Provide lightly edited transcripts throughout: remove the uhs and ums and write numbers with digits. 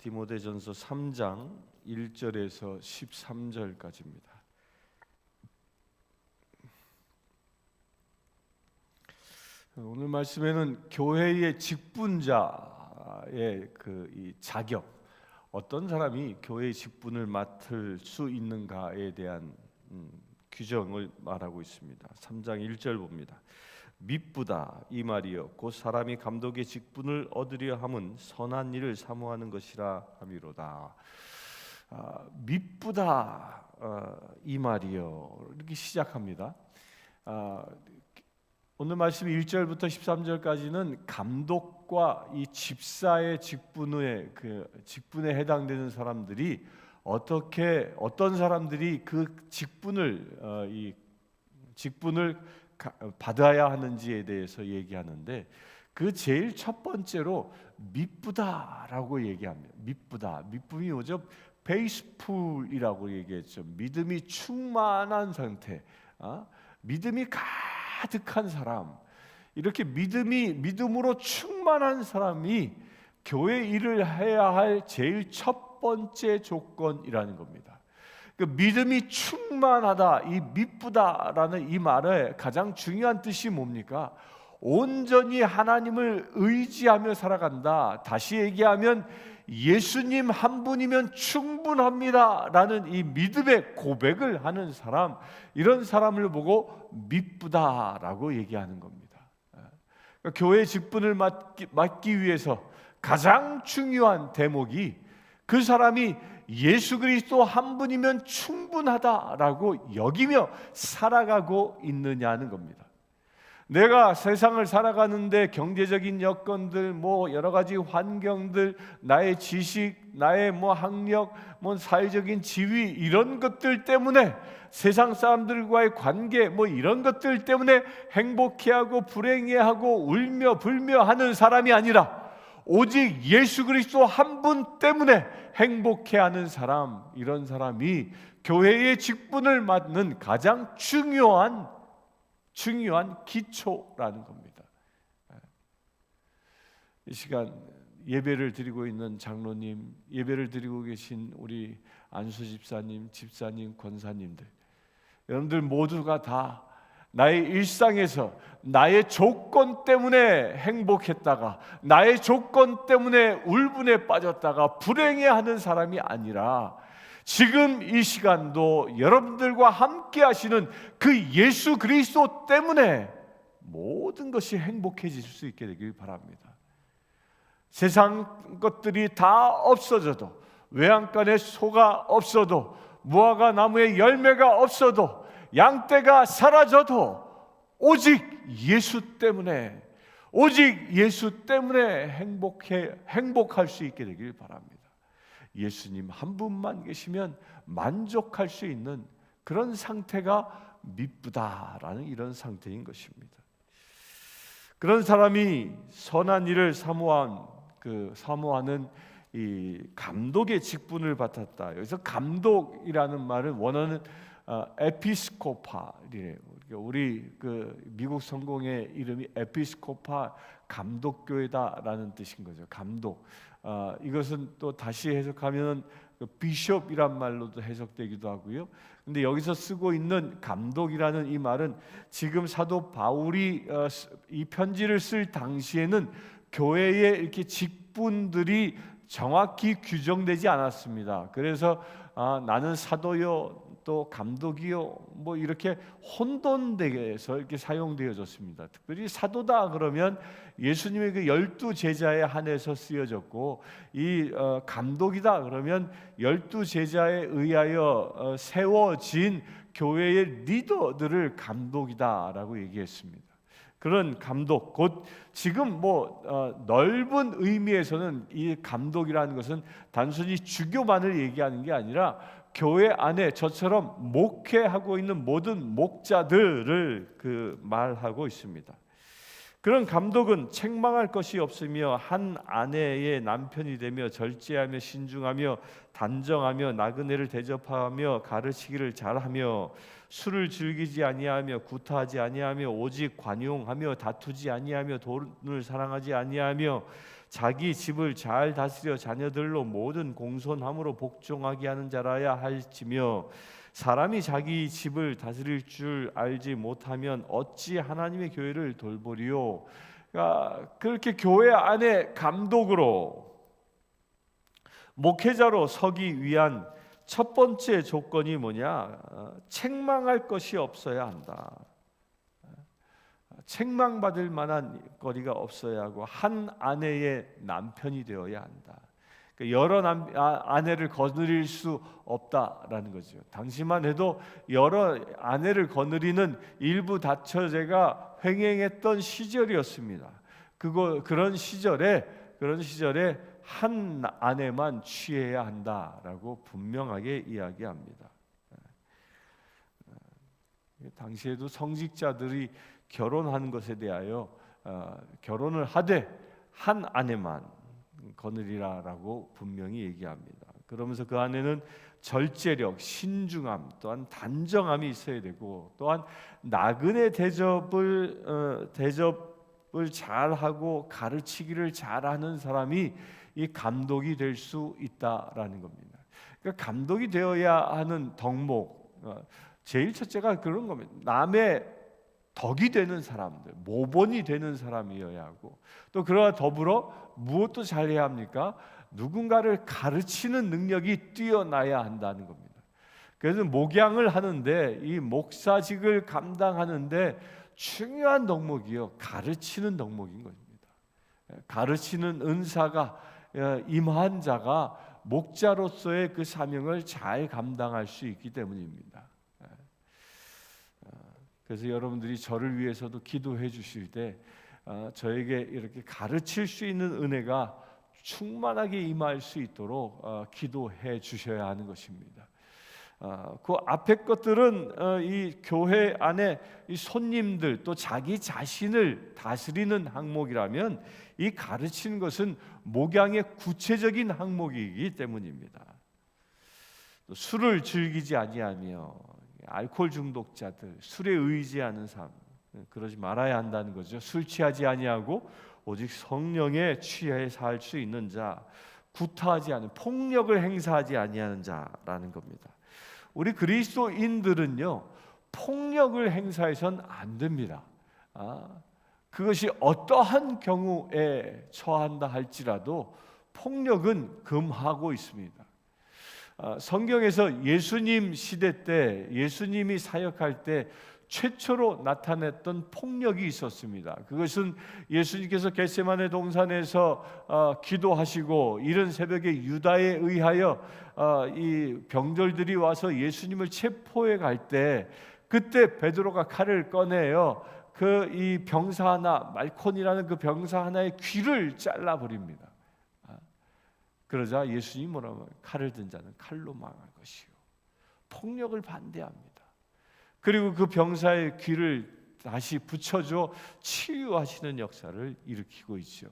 디모데전서 3장 1절에서 13절까지입니다. 오늘 말씀에는 교회의 직분자의 이 자격, 어떤 사람이 교회의 직분을 맡을 수 있는가에 대한 규정을 말하고 있습니다. 3장 1절 봅니다. 미쁘다 이 말이여 곧 사람이 감독의 직분을 얻으려 함은 선한 일을 사모하는 것이라 함이로다. 미쁘다 이 말이여 이렇게 시작합니다. 오늘 말씀 1절부터 13절까지는 감독과 이 집사의 직분에 해당되는 사람들이 어떤 사람들이 그 직분을 받아야 하는지에 대해서 얘기하는데, 그 제일 첫 번째로 미쁘다라고 얘기합니다. 미쁨이 뭐죠? 페이스풀이라고 얘기했죠. 믿음이 충만한 상태, 믿음이 가득한 사람, 이렇게 믿음으로 충만한 사람이 교회 일을 해야 할 제일 첫 번째 조건이라는 겁니다. 그 믿음이 충만하다, 이 미쁘다라는 이 말의 가장 중요한 뜻이 뭡니까? 온전히 하나님을 의지하며 살아간다. 다시 얘기하면 예수님 한 분이면 충분합니다라는 이 믿음의 고백을 하는 사람, 이런 사람을 보고 미쁘다라고 얘기하는 겁니다. 그러니까 교회 직분을 맡기 위해서 가장 중요한 대목이 그 사람이 예수 그리스도 한 분이면 충분하다라고 여기며 살아가고 있느냐는 겁니다. 내가 세상을 살아가는데 경제적인 여건들, 여러 가지 환경들, 나의 지식, 나의 학력, 사회적인 지위, 이런 것들 때문에, 세상 사람들과의 관계, 이런 것들 때문에 행복해하고 불행해하고 울며 불며 하는 사람이 아니라 오직 예수 그리스도 한 분 때문에 행복해하는 사람, 이런 사람이 교회의 직분을 맡는 가장 중요한 기초라는 겁니다. 이 시간 예배를 드리고 있는 장로님, 예배를 드리고 계신 우리 안수 집사님, 권사님들, 여러분들 모두가 다 나의 일상에서 나의 조건 때문에 행복했다가 나의 조건 때문에 울분에 빠졌다가 불행해하는 사람이 아니라, 지금 이 시간도 여러분들과 함께 하시는 그 예수 그리스도 때문에 모든 것이 행복해질 수 있게 되길 바랍니다. 세상 것들이 다 없어져도, 외양간에 소가 없어도, 무화과 나무에 열매가 없어도, 양떼가 사라져도 오직 예수 때문에 행복할 수 있게 되길 바랍니다. 예수님 한 분만 계시면 만족할 수 있는 그런 상태가 미쁘다라는 이런 상태인 것입니다. 그런 사람이 선한 일을 사모하는 이 감독의 직분을 받았다. 여기서 감독이라는 말은 원어는 에피스코파이래요. 우리 미국 성공의 이름이 에피스코파 감독교회다라는 뜻인 거죠. 감독. 이것은 또 다시 해석하면 비숍이란 말로도 해석되기도 하고요. 근데 여기서 쓰고 있는 감독이라는 이 말은 지금 사도 바울이 이 편지를 쓸 당시에는 교회의 이렇게 직분들이 정확히 규정되지 않았습니다. 그래서 나는 사도요, 또 감독이요, 이렇게 혼돈되게서 이렇게 사용되어졌습니다. 특별히 사도다 그러면 예수님의 그 12제자에 한해서 쓰여졌고, 이 감독이다 그러면 12제자에 의하여 세워진 교회의 리더들을 감독이다라고 얘기했습니다. 그런 감독, 곧 지금 넓은 의미에서는 이 감독이라는 것은 단순히 주교만을 얘기하는 게 아니라 교회 안에 저처럼 목회하고 있는 모든 목자들을 말하고 있습니다. 그런 감독은 책망할 것이 없으며 한 아내의 남편이 되며 절제하며 신중하며 단정하며 나그네를 대접하며 가르치기를 잘하며 술을 즐기지 아니하며 구타하지 아니하며 오직 관용하며 다투지 아니하며 돈을 사랑하지 아니하며 자기 집을 잘 다스려 자녀들로 모든 공손함으로 복종하게 하는 자라야 할지며 사람이 자기 집을 다스릴 줄 알지 못하면 어찌 하나님의 교회를 돌보리요. 그러니까 그렇게 교회 안에 감독으로 목회자로 서기 위한 첫 번째 조건이 뭐냐? 책망할 것이 없어야 한다. 책망받을 만한 거리가 없어야 하고 한 아내의 남편이 되어야 한다. 그러니까 여러 아내를 거느릴 수 없다라는 거죠. 당시만 해도 여러 아내를 거느리는 일부 다처제가 횡행했던 시절이었습니다. 그런 시절에 한 아내만 취해야 한다라고 분명하게 이야기합니다. 당시에도 성직자들이 결혼하는 것에 대하여 결혼을 하되 한 아내만 거느리라라고 분명히 얘기합니다. 그러면서 그 안에는 절제력, 신중함, 또한 단정함이 있어야 되고 또한 나그네 대접을 잘하고 가르치기를 잘하는 사람이 이 감독이 될 수 있다라는 겁니다. 그러니까 감독이 되어야 하는 덕목, 제일 첫째가 그런 겁니다. 남의 덕이 되는 사람들, 모본이 되는 사람이어야 하고 또 그러나 더불어 무엇도 잘해야 합니까? 누군가를 가르치는 능력이 뛰어나야 한다는 겁니다. 그래서 목양을 하는데 이 목사직을 감당하는데 중요한 덕목이요, 가르치는 덕목인 겁니다. 가르치는 은사가 임한 자가 목자로서의 그 사명을 잘 감당할 수 있기 때문입니다. 그래서 여러분들이 저를 위해서도 기도해 주실 때 저에게 이렇게 가르칠 수 있는 은혜가 충만하게 임할 수 있도록 기도해 주셔야 하는 것입니다. 그 앞에 것들은 이 교회 안에 이 손님들 또 자기 자신을 다스리는 항목이라면 이 가르치는 것은 목양의 구체적인 항목이기 때문입니다. 또 술을 즐기지 아니하며 알코올 중독자들, 술에 의지하는 삶, 그러지 말아야 한다는 거죠. 술 취하지 아니하고 오직 성령에 취해 살 수 있는 자, 구타하지 않은, 폭력을 행사하지 아니하는 자라는 겁니다. 우리 그리스도인들은요, 폭력을 행사해서는 안 됩니다. 그것이 어떠한 경우에 처한다 할지라도 폭력은 금하고 있습니다. 성경에서 예수님 시대 때, 예수님이 사역할 때 최초로 나타냈던 폭력이 있었습니다. 그것은 예수님께서 겟세마네 동산에서 기도하시고 이른 새벽에 유다에 의하여 이 병졸들이 와서 예수님을 체포해 갈 때, 그때 베드로가 칼을 꺼내요. 그 이 병사 하나, 말콘이라는 그 병사 하나의 귀를 잘라 버립니다. 그러자 예수님이 뭐라고? 칼을 든 자는 칼로 망할 것이요. 폭력을 반대합니다. 그리고 그 병사의 귀를 다시 붙여줘 치유하시는 역사를 일으키고 있죠.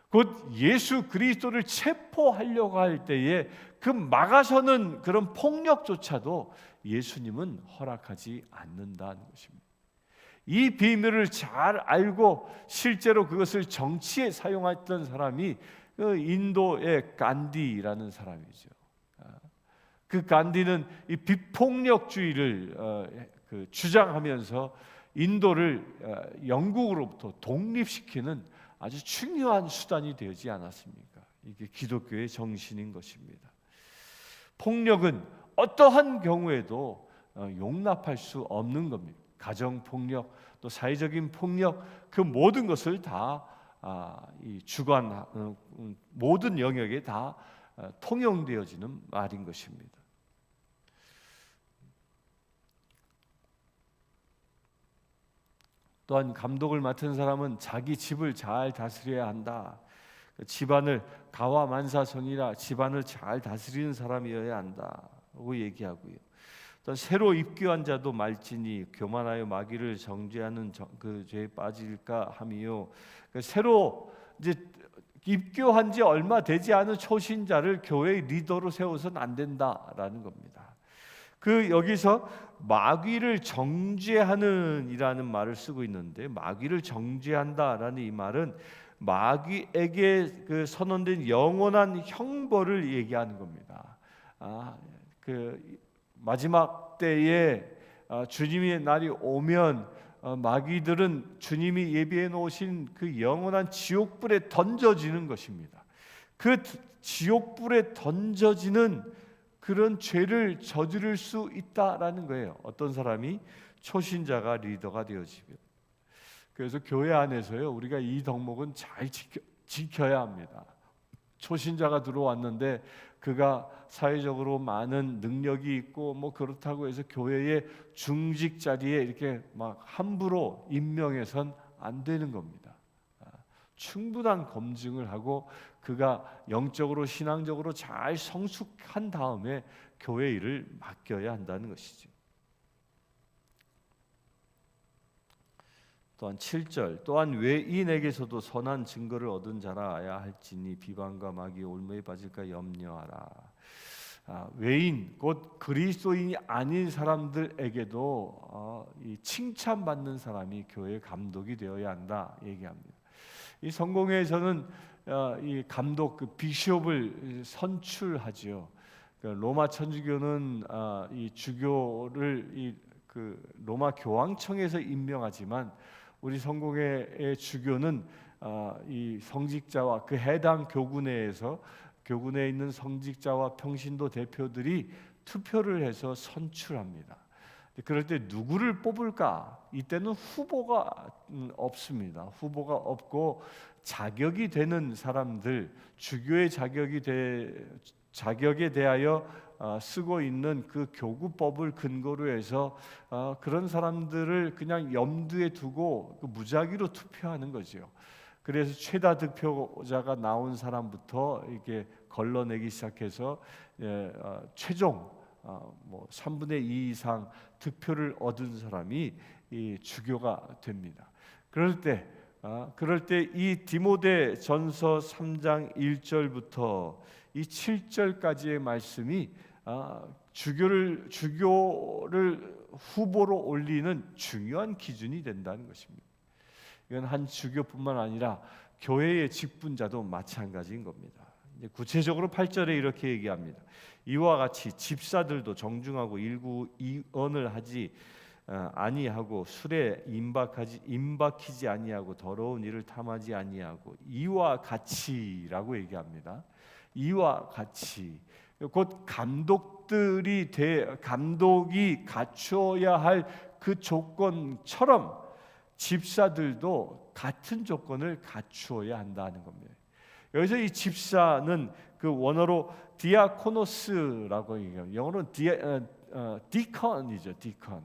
곧 예수 그리스도를 체포하려고 할 때에 그 막아서는 그런 폭력조차도 예수님은 허락하지 않는다는 것입니다. 이 비밀을 잘 알고 실제로 그것을 정치에 사용했던 사람이 그 인도의 간디라는 사람이죠. 그 간디는 이 비폭력주의를 주장하면서 인도를 영국으로부터 독립시키는 아주 중요한 수단이 되지 않았습니까? 이게 기독교의 정신인 것입니다. 폭력은 어떠한 경우에도 용납할 수 없는 겁니다. 가정폭력, 또 사회적인 폭력, 그 모든 것을 다 이 주관 모든 영역에 다 통용되어지는 말인 것입니다. 또한 감독을 맡은 사람은 자기 집을 잘 다스려야 한다. 집안을 가와만사성이라 집안을 잘 다스리는 사람이어야 한다고 얘기하고요. 또 새로 입교한 자도 말지니 교만하여 마귀를 정죄하는 그 죄에 빠질까 함이요. 새로 이제 입교한 지 얼마 되지 않은 초신자를 교회의 리더로 세워서는 안 된다라는 겁니다. 여기서 마귀를 정죄하는 이라는 말을 쓰고 있는데, 마귀를 정죄한다라는 이 말은 마귀에게 그 선언된 영원한 형벌을 얘기하는 겁니다. 그 마지막 때에 주님의 날이 오면 마귀들은 주님이 예비해 놓으신 그 영원한 지옥불에 던져지는 것입니다. 그 지옥불에 던져지는 그런 죄를 저지를 수 있다라는 거예요. 어떤 사람이 초신자가 리더가 되어지면. 그래서 교회 안에서요, 우리가 이 덕목은 잘 지켜야 합니다. 초신자가 들어왔는데 그가 사회적으로 많은 능력이 있고 뭐 그렇다고 해서 교회의 중직 자리에 이렇게 막 함부로 임명해선 안 되는 겁니다. 충분한 검증을 하고 그가 영적으로 신앙적으로 잘 성숙한 다음에 교회 일을 맡겨야 한다는 것이죠. 또한 7절 또한 외인에게서도 선한 증거를 얻은 자라야 할지니 비방과 마귀의 올무에 빠질까 염려하라. 외인 곧 그리스도인이 아닌 사람들에게도 이 칭찬받는 사람이 교회 감독이 되어야 한다 얘기합니다. 이 성공회에서는 이 감독 그 비숍을 선출하지요. 로마 천주교는 이 주교를 그 로마 교황청에서 임명하지만 우리 성공회의 주교는 이 성직자와 그 해당 교구내에서 교구내에 있는 성직자와 평신도 대표들이 투표를 해서 선출합니다. 그럴 때 누구를 뽑을까? 이때는 후보가 없습니다. 후보가 없고 자격이 되는 사람들, 주교의 자격에 대하여 쓰고 있는 그 교구법을 근거로 해서 그런 사람들을 그냥 염두에 두고 무작위로 투표하는 거죠. 그래서 최다 득표자가 나온 사람부터 이렇게 걸러내기 시작해서 최종 뭐 3분의 2 이상 득표를 얻은 사람이 이 주교가 됩니다. 그럴 때 이 디모데 전서 3장 1절부터 이 7절까지의 말씀이 주교를 후보로 올리는 중요한 기준이 된다는 것입니다. 이건 한 주교뿐만 아니라 교회의 직분자도 마찬가지인 겁니다. 이제 구체적으로 8절에 이렇게 얘기합니다. 이와 같이 집사들도 정중하고 일구이언을 하지 아니하고 술에 임박히지 아니하고 더러운 일을 탐하지 아니하고 이와 같이라고 얘기합니다. 이와 같이 곧 감독이 갖춰야 할 그 조건처럼 집사들도 같은 조건을 갖추어야 한다는 겁니다. 여기서 이 집사는 그 원어로 디아코노스라고 얘기해요. 영어로는 디컨이죠. 디컨.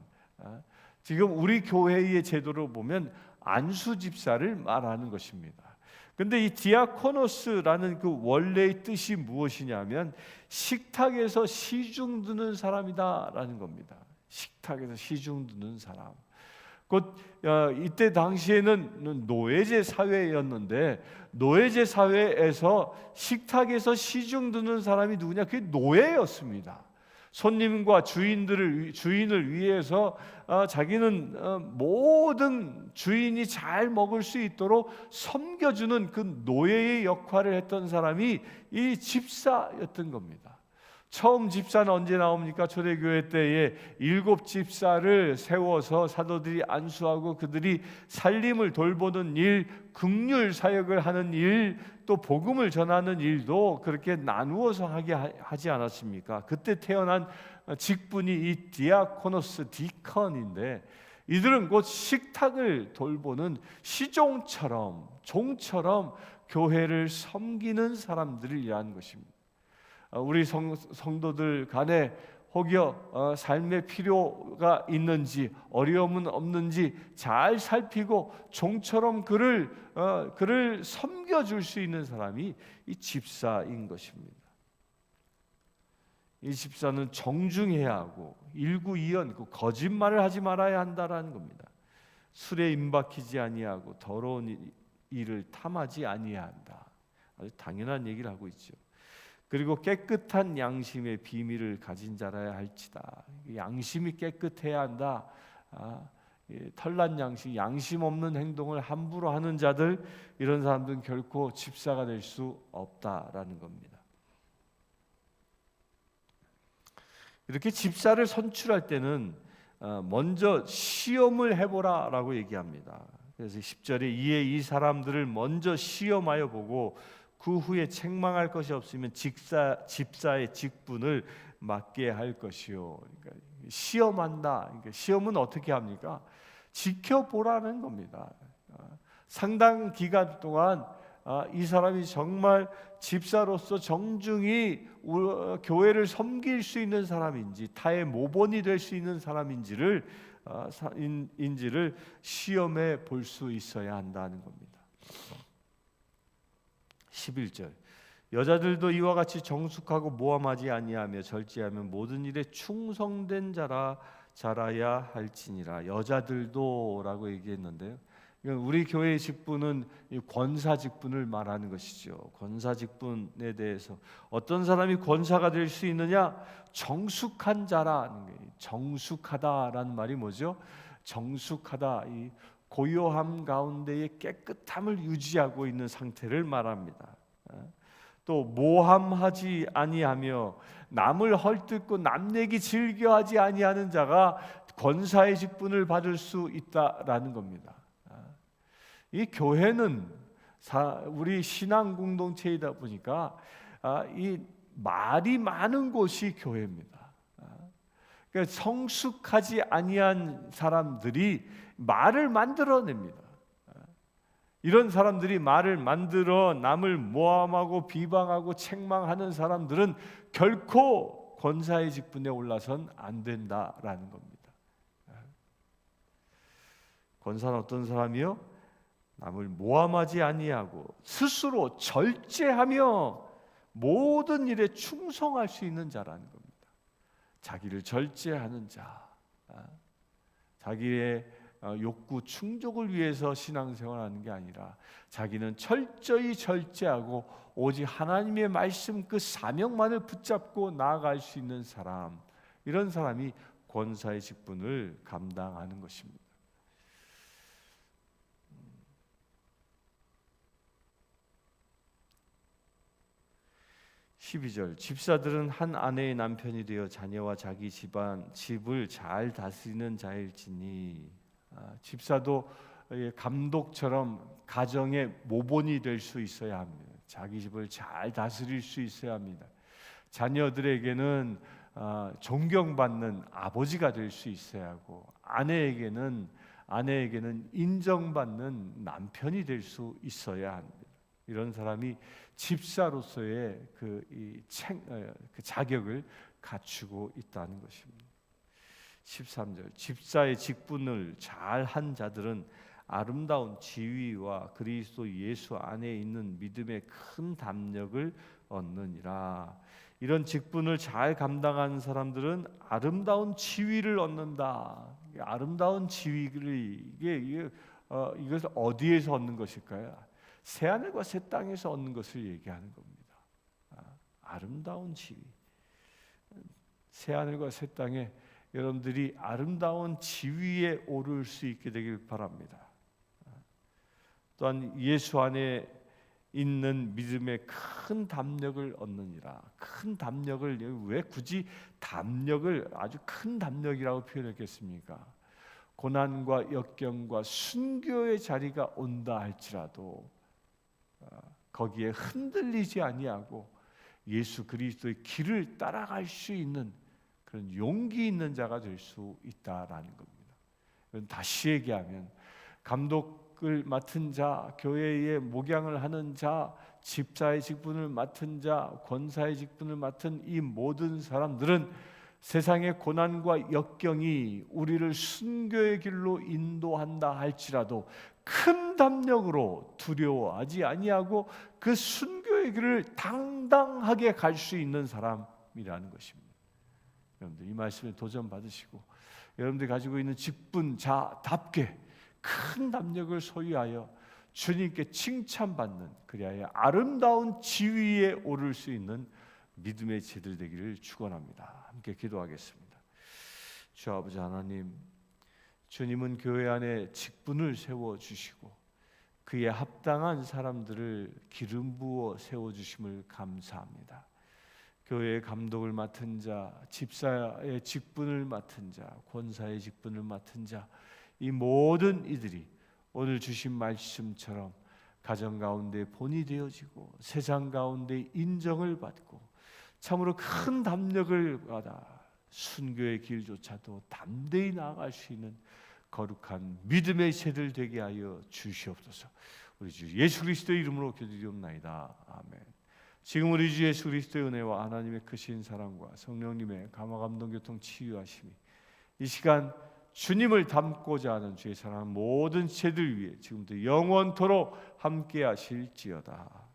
지금 우리 교회의 제도로 보면 안수 집사를 말하는 것입니다. 근데 이 디아코노스라는 그 원래의 뜻이 무엇이냐면 식탁에서 시중 드는 사람이다라는 겁니다. 식탁에서 시중 드는 사람. 곧 이때 당시에는 노예제 사회였는데 노예제 사회에서 식탁에서 시중 드는 사람이 누구냐? 그게 노예였습니다. 손님과 주인을 위해서 자기는 모든 주인이 잘 먹을 수 있도록 섬겨주는 그 노예의 역할을 했던 사람이 이 집사였던 겁니다. 처음 집사는 언제 나옵니까? 초대교회 때에 7 집사를 세워서 사도들이 안수하고 그들이 살림을 돌보는 일, 긍휼 사역을 하는 일, 또 복음을 전하는 일도 그렇게 나누어서 하지 않았습니까? 그때 태어난 직분이 이 디아코노스, 디컨인데 이들은 곧 식탁을 돌보는 시종처럼, 종처럼 교회를 섬기는 사람들을 위한 것입니다. 우리 성도들 간에 혹여 삶의 필요가 있는지 어려움은 없는지 잘 살피고 종처럼 그를 섬겨줄 수 있는 사람이 이 집사인 것입니다. 이 집사는 정중해야 하고 일구이언 거짓말을 하지 말아야 한다라는 겁니다. 술에 임박히지 아니하고 더러운 일을 탐하지 아니한다. 아주 당연한 얘기를 하고 있죠. 그리고 깨끗한 양심의 비밀을 가진 자라야 할지다. 양심이 깨끗해야 한다. 털난 양심 없는 행동을 함부로 하는 자들, 이런 사람들은 결코 집사가 될 수 없다라는 겁니다. 이렇게 집사를 선출할 때는 먼저 시험을 해보라라고 얘기합니다. 그래서 10절에 이에 이 사람들을 먼저 시험하여 보고 그 후에 책망할 것이 없으면 집사의 직분을 맡게 할 것이요. 그러니까 시험한다. 그러니까 시험은 어떻게 합니까? 지켜보라는 겁니다. 상당 기간 동안 이 사람이 정말 집사로서 정중히 교회를 섬길 수 있는 사람인지, 타의 모본이 될 수 있는 사람인지를 시험해 볼 수 있어야 한다는 겁니다. 11절 여자들도 이와 같이 정숙하고 모함하지 아니하며 절제하며 모든 일에 충성된 자라야 할지니라. 여자들도라고 얘기했는데요, 우리 교회의 직분은 권사 직분을 말하는 것이죠. 권사 직분에 대해서 어떤 사람이 권사가 될 수 있느냐? 정숙한 자라는 거예요. 정숙하다라는 말이 뭐죠? 정숙하다, 이 고요함 가운데의 깨끗함을 유지하고 있는 상태를 말합니다. 또 모함하지 아니하며 남을 헐뜯고 남 얘기 즐겨하지 아니하는 자가 권사의 직분을 받을 수 있다라는 겁니다. 이 교회는 우리 신앙 공동체이다 보니까 이 말이 많은 곳이 교회입니다. 그러니까 성숙하지 아니한 사람들이 말을 만들어냅니다. 이런 사람들이 말을 만들어 남을 모함하고 비방하고 책망하는 사람들은 결코 권사의 직분에 올라선 안 된다라는 겁니다. 권사는 어떤 사람이요? 남을 모함하지 아니하고 스스로 절제하며 모든 일에 충성할 수 있는 자라는 겁니다. 자기를 절제하는 자, 자기의 욕구 충족을 위해서 신앙생활하는 게 아니라 자기는 철저히 절제하고 오직 하나님의 말씀 그 사명만을 붙잡고 나아갈 수 있는 사람, 이런 사람이 권사의 직분을 감당하는 것입니다. 12절 집사들은 한 아내의 남편이 되어 자녀와 자기 집을 잘 다스리는 자일지니. 집사도 감독처럼 가정의 모본이 될 수 있어야 합니다. 자기 집을 잘 다스릴 수 있어야 합니다. 자녀들에게는 존경받는 아버지가 될 수 있어야 하고, 아내에게는 인정받는 남편이 될 수 있어야 합니다. 이런 사람이 집사로서의 그 자격을 갖추고 있다는 것입니다. 13절 집사의 직분을 잘한 자들은 아름다운 지위와 그리스도 예수 안에 있는 믿음의 큰 담력을 얻느니라. 이런 직분을 잘 감당하는 사람들은 아름다운 지위를 얻는다. 아름다운 지위를 이것을 어디에서 얻는 것일까요? 새 하늘과 새 땅에서 얻는 것을 얘기하는 겁니다. 아름다운 지위. 새 하늘과 새 땅에 여러분들이 아름다운 지위에 오를 수 있게 되길 바랍니다. 또한 예수 안에 있는 믿음의 큰 담력을 얻느니라. 큰 담력을, 왜 굳이 담력을 아주 큰 담력이라고 표현했겠습니까? 고난과 역경과 순교의 자리가 온다 할지라도 거기에 흔들리지 아니하고 예수 그리스도의 길을 따라갈 수 있는 그런 용기 있는 자가 될 수 있다라는 겁니다. 다시 얘기하면 감독을 맡은 자, 교회의 목양을 하는 자, 집사의 직분을 맡은 자, 권사의 직분을 맡은 이 모든 사람들은 세상의 고난과 역경이 우리를 순교의 길로 인도한다 할지라도 큰 담력으로 두려워하지 아니하고 그 순교의 길을 당당하게 갈 수 있는 사람이라는 것입니다. 여러분들 이 말씀에 도전 받으시고 여러분들이 가지고 있는 직분자답게 큰 담력을 소유하여 주님께 칭찬받는, 그리하여 아름다운 지위에 오를 수 있는 믿음의 제들 되기를 축원합니다. 함께 기도하겠습니다. 주 아버지 하나님, 주님은 교회 안에 직분을 세워주시고 그에 합당한 사람들을 기름 부어 세워주심을 감사합니다. 교회의 감독을 맡은 자, 집사의 직분을 맡은 자, 권사의 직분을 맡은 자, 이 모든 이들이 오늘 주신 말씀처럼 가정 가운데 본이 되어지고 세상 가운데 인정을 받고 참으로 큰 담력을 받아 순교의 길조차도 담대히 나아갈 수 있는 거룩한 믿음의 세들 되게 하여 주시옵소서. 우리 주 예수 그리스도의 이름으로 기도드리옵나이다. 아멘. 지금 우리 주 예수 그리스도의 은혜와 하나님의 크신 사랑과 성령님의 감화 감동 교통 치유하심이 이 시간 주님을 닮고자 하는 주의 사랑 모든 세들 위해 지금부터 영원토록 함께 하실지어다.